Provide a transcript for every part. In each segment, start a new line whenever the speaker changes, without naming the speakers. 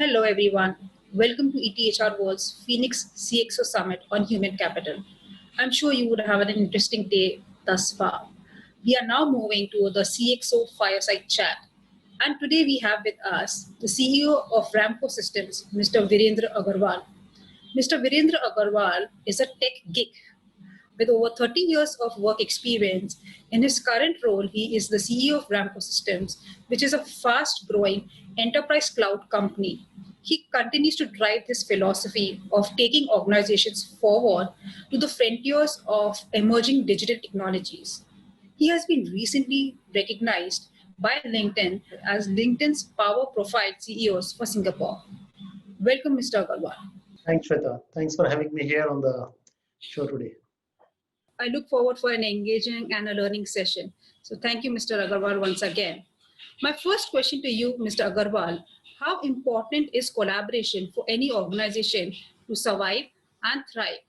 Hello, everyone. Welcome to ETHR World's Phoenix CXO Summit on Human Capital. I'm sure you would have an interesting day thus far. We are now moving to the CXO Fireside Chat. And today we have with us the CEO of Ramco Systems, Mr. Virender Aggarwal. Mr. Virender Aggarwal is a tech geek with over 30 years of work experience. In his current role, he is the CEO of Ramco Systems, which is a fast growing enterprise cloud company. He continues to drive this philosophy of taking organizations forward to the frontiers of emerging digital technologies. He has been recently recognized by LinkedIn as LinkedIn's Power Profile CEOs for Singapore. Welcome, Mr. Aggarwal.
Thanks, Shweta. Thanks for having me here on the show today.
I look forward for an engaging and a learning session. So thank you, Mr. Aggarwal, once again. My first question to you, Mr. Aggarwal, how important is collaboration for any organization to survive and thrive?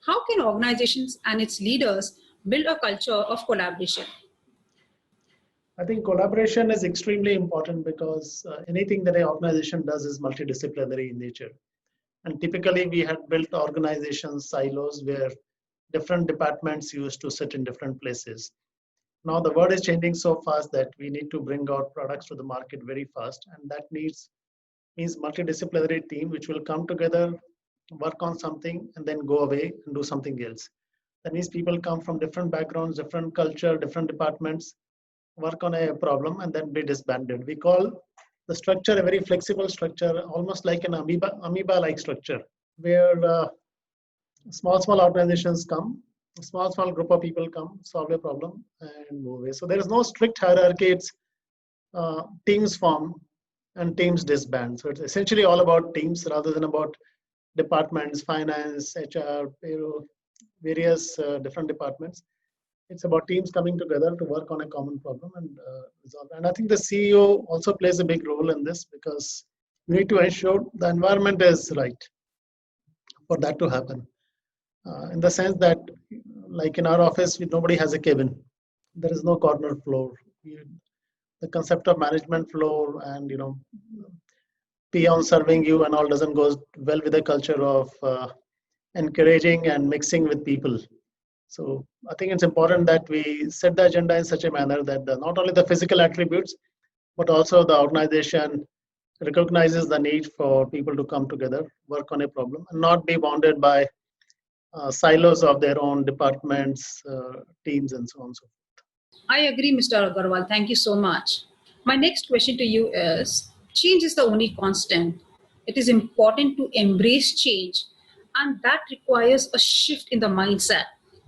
How can organizations and its leaders build a culture of collaboration?
I think collaboration is extremely important because anything that an organization does is multidisciplinary in nature. And typically, we had built organization silos where different departments used to sit in different places. Now, the world is changing so fast that we need to bring our products to the market very fast. And that means multidisciplinary team which will come together, work on something, and then go away and do something else. That means people come from different backgrounds, different culture, different departments, work on a problem, and then be disbanded. We call the structure a very flexible structure, almost like an amoeba-like structure, where small organizations come, a small group of people come, solve a problem, and move away. So there is no strict hierarchy. It's teams form and teams disband. So it's essentially all about teams rather than about departments, finance, HR, payroll, various different departments. It's about teams coming together to work on a common problem and resolve. And I think the CEO also plays a big role in this because we need to ensure the environment is right for that to happen. In the sense that, like in our office, nobody has a cabin. There is no corner floor. The concept of management floor and peon serving you and all doesn't go well with the culture of encouraging and mixing with people. So I think it's important that we set the agenda in such a manner that not only the physical attributes, but also the organization recognizes the need for people to come together, work on a problem, and not be bounded by silos of their own departments, teams, and so on and so forth.
I agree, Mr. Aggarwal. Thank you so much. My next question to you is, change is the only constant. It is important to embrace change, and that requires a shift in the mindset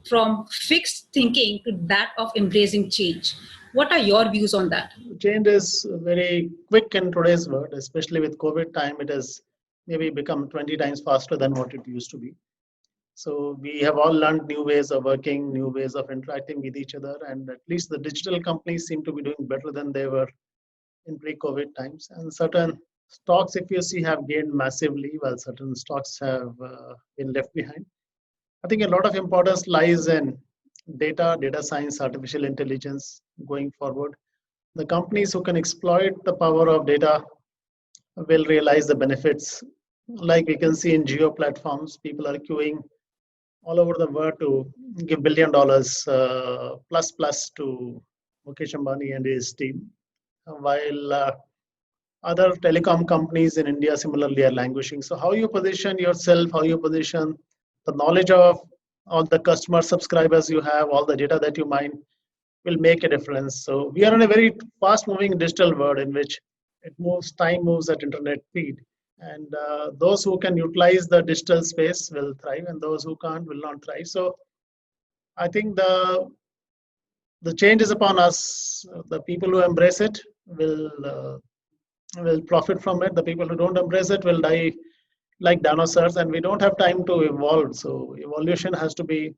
from fixed thinking to that of embracing change. What are your views on that?
Change is very quick in today's world, especially with COVID time. It has maybe become 20 times faster than what it used to be. So we have all learned new ways of working, new ways of interacting with each other, and at least the digital companies seem to be doing better than they were in pre-COVID times. And certain stocks, if you see, have gained massively, while certain stocks have been left behind. I think a lot of importance lies in data science, artificial intelligence going forward. The companies who can exploit the power of data will realize the benefits. Like we can see in geo platforms, people are queuing all over the world to give $1 billion plus to Mukesh Ambani and his team, while other telecom companies in India similarly are languishing. So how you position yourself, how you position the knowledge of all the customer subscribers you have, all the data that you mine will make a difference. So we are in a very fast moving digital world in which time moves at internet speed. And those who can utilize the digital space will thrive, and those who can't will not thrive. So I think the change is upon us. The people who embrace it will profit from it. The people who don't embrace it will die like dinosaurs, and we don't have time to evolve. So evolution has to be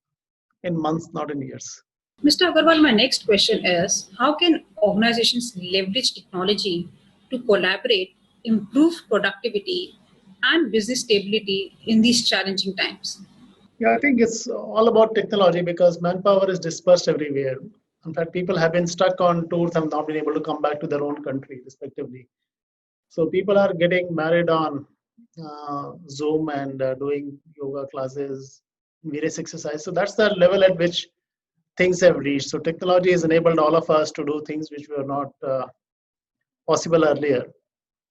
in months, not in years.
Mr. Aggarwal, my next question is, how can organizations leverage technology to collaborate, improve productivity, and business stability in these challenging times?
Yeah, I think it's all about technology because manpower is dispersed everywhere. In fact, people have been stuck on tours and not been able to come back to their own country, respectively. So people are getting married on Zoom and doing yoga classes, various exercises. So that's the level at which things have reached. So technology has enabled all of us to do things which were not possible earlier.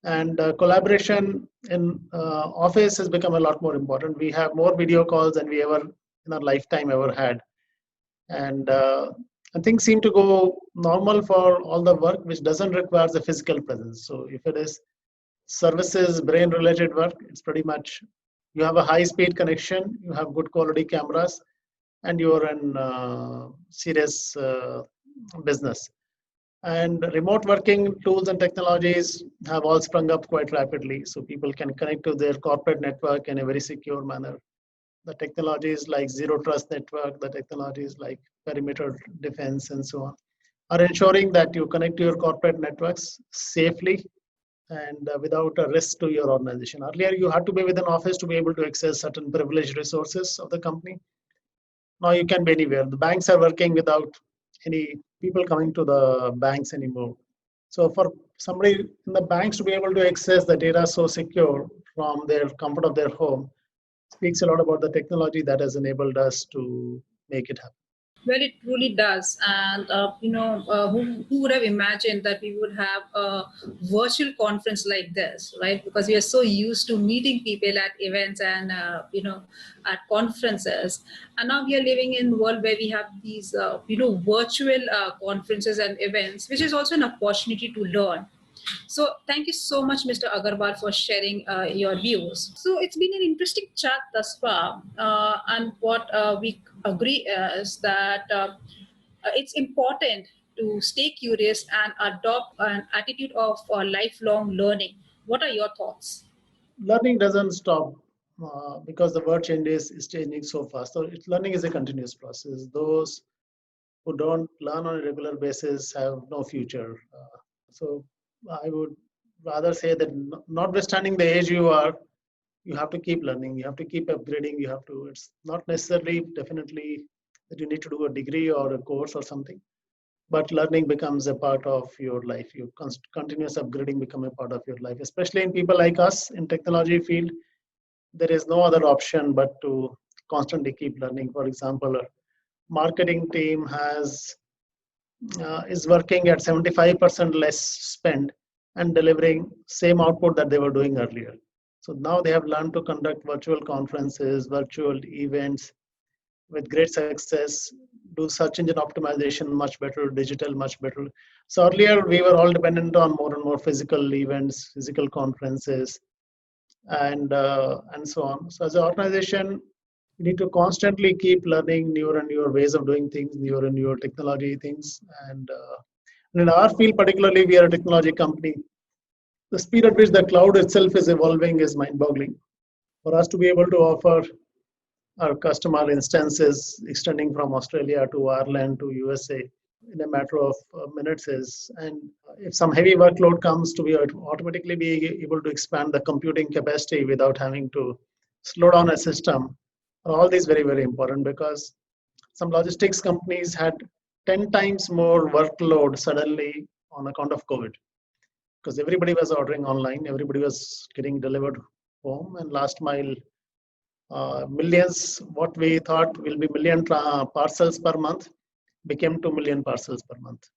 And collaboration in office has become a lot more important. We have more video calls than we ever in our lifetime ever had. And things seem to go normal for all the work which doesn't require the physical presence. So if it is services, brain related work, it's pretty much you have a high speed connection, you have good quality cameras, and you're in serious business. And remote working tools and technologies have all sprung up quite rapidly. So people can connect to their corporate network in a very secure manner. The technologies like zero trust network, the technologies like perimeter defense, and so on, are ensuring that you connect to your corporate networks safely and without a risk to your organization. Earlier, you had to be within office to be able to access certain privileged resources of the company. Now you can be anywhere. The banks are working without any people coming to the banks anymore. So for somebody in the banks to be able to access the data so secure from their comfort of their home speaks a lot about the technology that has enabled us to make it happen.
Well, it truly does. And, who would have imagined that we would have a virtual conference like this, right? Because we are so used to meeting people at events and, at conferences. And now we are living in a world where we have these, virtual conferences and events, which is also an opportunity to learn. So thank you so much, Mr. Aggarwal, for sharing your views. So it's been an interesting chat thus far, and what we agree is that it's important to stay curious and adopt an attitude of lifelong learning. What are your thoughts?
Learning doesn't stop because the world changes is changing so fast. So learning is a continuous process. Those who don't learn on a regular basis have no future. So I would rather say that notwithstanding the age you are, you have to keep learning. You have to keep upgrading. You have to. It's not necessarily definitely that you need to do a degree or a course or something, but learning becomes a part of your life. Your continuous upgrading become a part of your life, especially in people like us in technology field. There is no other option but to constantly keep learning. For example, a marketing team has is working at 75% less spend and delivering same output that they were doing earlier. So now they have learned to conduct virtual conferences, virtual events with great success, do search engine optimization much better, digital much better. So earlier we were all dependent on more and more physical events, physical conferences, and so on. So as an organization, you need to constantly keep learning newer and newer ways of doing things, newer and newer technology things. And in our field, particularly, we are a technology company. The speed at which the cloud itself is evolving is mind-boggling. For us to be able to offer our customer instances extending from Australia to Ireland to USA in a matter of minutes is, and if some heavy workload comes, to be automatically be able to expand the computing capacity without having to slow down a system. All these very, very important because some logistics companies had 10 times more workload suddenly on account of COVID because everybody was ordering online, everybody was getting delivered home, and last mile millions, what we thought will be million parcels per month became 2 million parcels per month,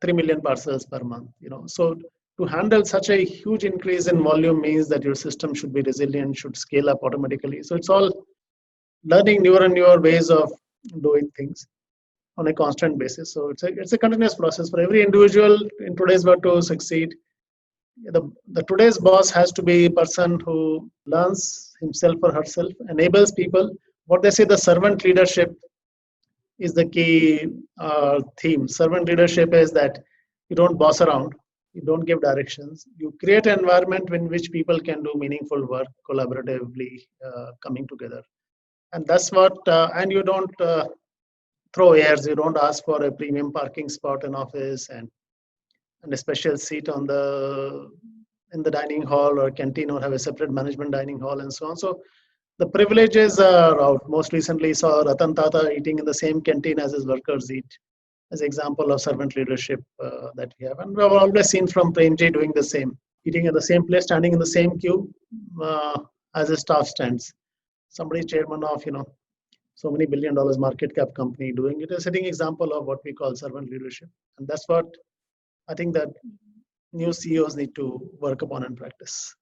3 million parcels per month. So to handle such a huge increase in volume means that your system should be resilient, should scale up automatically. So it's all learning newer and newer ways of doing things on a constant basis. So it's a continuous process for every individual in today's world to succeed. The today's boss has to be a person who learns himself or herself, enables people. What they say, the servant leadership is the key theme. Servant leadership is that you don't boss around, you don't give directions, you create an environment in which people can do meaningful work collaboratively, coming together. And that's what, and you don't throw airs, you don't ask for a premium parking spot in office and a special seat on the in the dining hall or canteen or have a separate management dining hall and so on. So the privileges are out. Most recently saw Ratan Tata eating in the same canteen as his workers eat as an example of servant leadership that we have. And we have always seen from Premji doing the same. eating at the same place, standing in the same queue as a staff stands. Somebody chairman of so many $1 billion market cap company doing it, a setting example of what we call servant leadership, and that's what I think that new CEOs need to work upon and practice.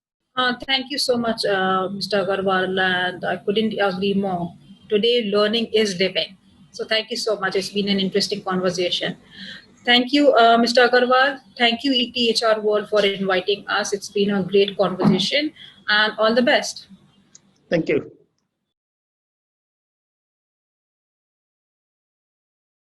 Thank you so much, Mr. Aggarwal, and I couldn't agree more. Today, learning is living. So, thank you so much. It's been an interesting conversation. Thank you, Mr. Aggarwal. Thank you, ETHR World, for inviting us. It's been a great conversation, and all the best.
Thank you.